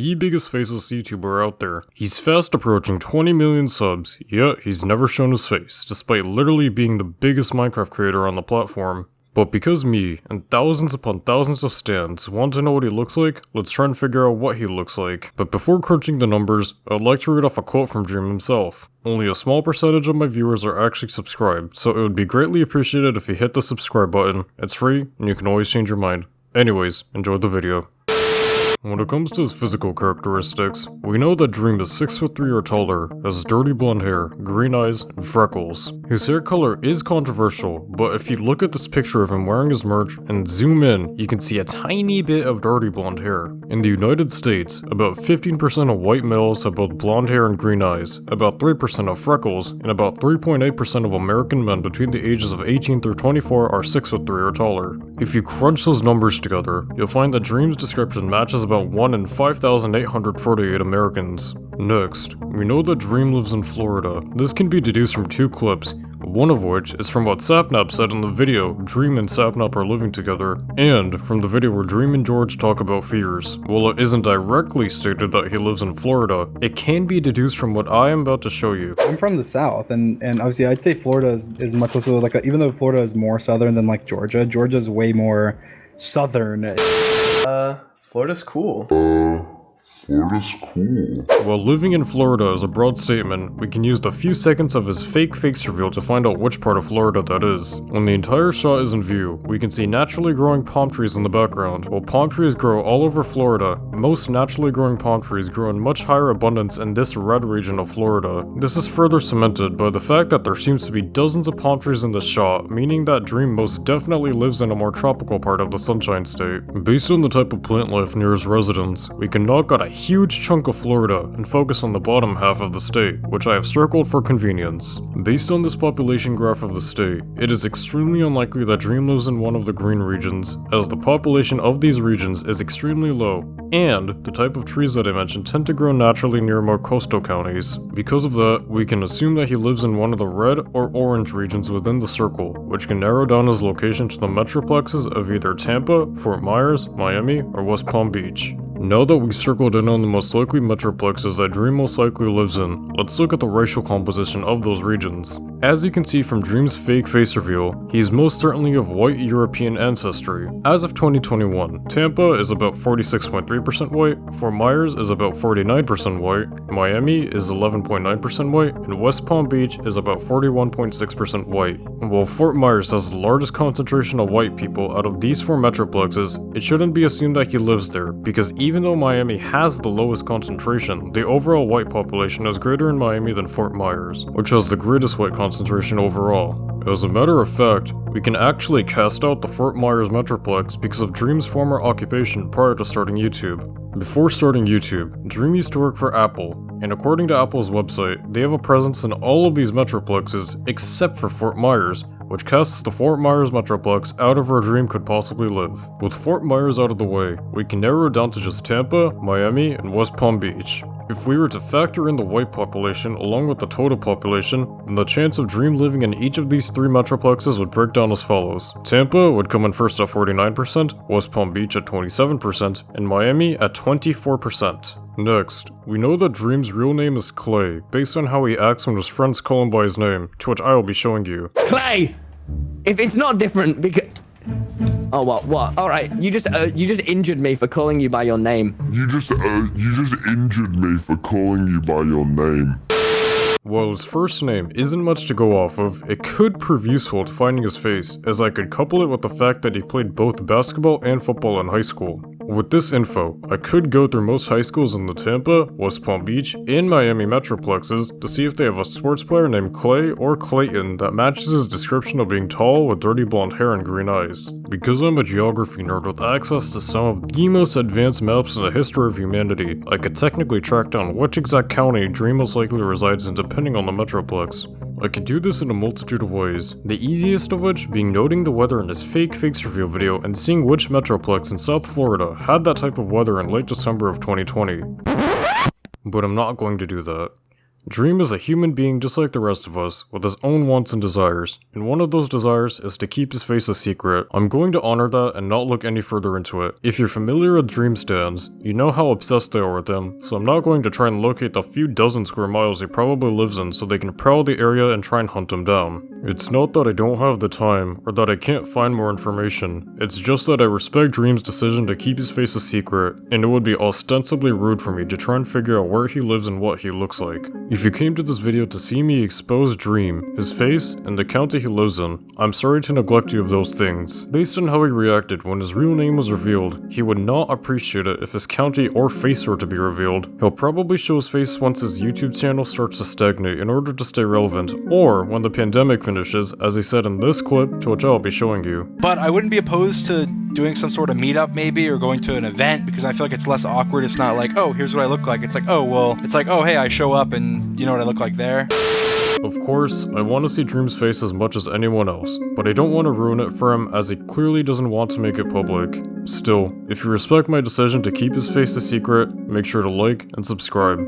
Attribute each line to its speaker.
Speaker 1: the biggest faceless YouTuber out there. He's fast approaching 20 million subs, yet he's never shown his face, despite literally being the biggest Minecraft creator on the platform. But because me, and thousands upon thousands of stans, want to know what he looks like, let's try and figure out what he looks like. But before crunching the numbers, I'd like to read off a quote from Dream himself. Only a small percentage of my viewers are actually subscribed, so it would be greatly appreciated if you hit the subscribe button. It's free, and you can always change your mind. Anyways, enjoy the video. When it comes to his physical characteristics, we know that Dream is 6'3" or taller, has dirty blonde hair, green eyes, and freckles. His hair color is controversial, but if you look at this picture of him wearing his merch and zoom in, you can see a tiny bit of dirty blonde hair. In the United States, about 15% of white males have both blonde hair and green eyes, about 3% have freckles, and about 3.8% of American men between the ages of 18 through 24 are 6'3" or taller. If you crunch those numbers together, you'll find that Dream's description matches about 1 in 5,848 Americans. Next, we know that Dream lives in Florida. This can be deduced from two clips, one of which is from what Sapnap said in the video Dream and Sapnap are living together, and from the video where Dream and George talk about fears. While it isn't directly stated that he lives in Florida, it can be deduced from what I am about to show you.
Speaker 2: I'm from the south, and obviously I'd say Florida is much less like even though Florida is more southern than like Georgia's way more southern.
Speaker 3: Florida's cool.
Speaker 1: While living in Florida is a broad statement, we can use the few seconds of his fake face reveal to find out which part of Florida that is. When the entire shot is in view, we can see naturally growing palm trees in the background. While palm trees grow all over Florida, most naturally growing palm trees grow in much higher abundance in this red region of Florida. This is further cemented by the fact that there seems to be dozens of palm trees in the shot, meaning that Dream most definitely lives in a more tropical part of the Sunshine State. Based on the type of plant life near his residence, we can knock out a huge chunk of Florida and focus on the bottom half of the state, which I have circled for convenience. Based on this population graph of the state, it is extremely unlikely that Dream lives in one of the green regions, as the population of these regions is extremely low, and the type of trees that I mentioned tend to grow naturally near more coastal counties. Because of that, we can assume that he lives in one of the red or orange regions within the circle, which can narrow down his location to the metroplexes of either Tampa, Fort Myers, Miami, or West Palm Beach. Now that we've circled in on the most likely metroplexes that Dream most likely lives in, let's look at the racial composition of those regions. As you can see from Dream's fake face reveal, he is most certainly of white European ancestry. As of 2021, Tampa is about 46.3% white, Fort Myers is about 49% white, Miami is 11.9% white, and West Palm Beach is about 41.6% white. While Fort Myers has the largest concentration of white people out of these four metroplexes, it shouldn't be assumed that he lives there, because even though Miami has the lowest concentration, the overall white population is greater in Miami than Fort Myers, which has the greatest white concentration overall. As a matter of fact, we can actually cast out the Fort Myers Metroplex because of Dream's former occupation prior to starting YouTube. Before starting YouTube, Dream used to work for Apple, and according to Apple's website, they have a presence in all of these metroplexes except for Fort Myers, which casts the Fort Myers Metroplex out of where Dream could possibly live. With Fort Myers out of the way, we can narrow it down to just Tampa, Miami, and West Palm Beach. If we were to factor in the white population along with the total population, then the chance of Dream living in each of these three metroplexes would break down as follows. Tampa would come in first at 49%, West Palm Beach at 27%, and Miami at 24%. Next, we know that Dream's real name is Clay, based on how he acts when his friends call him by his name, to which I will be showing you.
Speaker 4: Clay! If it's not different because... Oh, what? Alright, you just injured me for calling you by your name.
Speaker 5: You just injured me for calling you by your name.
Speaker 1: While his first name isn't much to go off of, it could prove useful to finding his face, as I could couple it with the fact that he played both basketball and football in high school. With this info, I could go through most high schools in the Tampa, West Palm Beach, and Miami metroplexes to see if they have a sports player named Clay or Clayton that matches his description of being tall with dirty blonde hair and green eyes. Because I'm a geography nerd with access to some of the most advanced maps in the history of humanity, I could technically track down which exact county Dream most likely resides in depending on the metroplex. I could do this in a multitude of ways, the easiest of which being noting the weather in his fake face reveal video and seeing which metroplex in South Florida had that type of weather in late December of 2020. But I'm not going to do that. Dream is a human being just like the rest of us, with his own wants and desires, and one of those desires is to keep his face a secret. I'm going to honor that and not look any further into it. If you're familiar with Dream stands, you know how obsessed they are with him, so I'm not going to try and locate the few dozen square miles he probably lives in so they can prowl the area and try and hunt him down. It's not that I don't have the time, or that I can't find more information, it's just that I respect Dream's decision to keep his face a secret, and it would be ostensibly rude for me to try and figure out where he lives and what he looks like. If you came to this video to see me expose Dream, his face, and the county he lives in, I'm sorry to neglect you of those things. Based on how he reacted when his real name was revealed, he would not appreciate it if his county or face were to be revealed. He'll probably show his face once his YouTube channel starts to stagnate in order to stay relevant, or when the pandemic finishes, as he said in this clip, to which I'll be showing you.
Speaker 6: But I wouldn't be opposed to doing some sort of meetup maybe, or going to an event, because I feel like it's less awkward. It's not like, oh, here's what I look like. It's like, oh, well, it's like, oh, hey, I show up and you know what I look like there.
Speaker 1: Of course, I want to see Dream's face as much as anyone else, but I don't want to ruin it for him as he clearly doesn't want to make it public. Still, if you respect my decision to keep his face a secret, make sure to like and subscribe.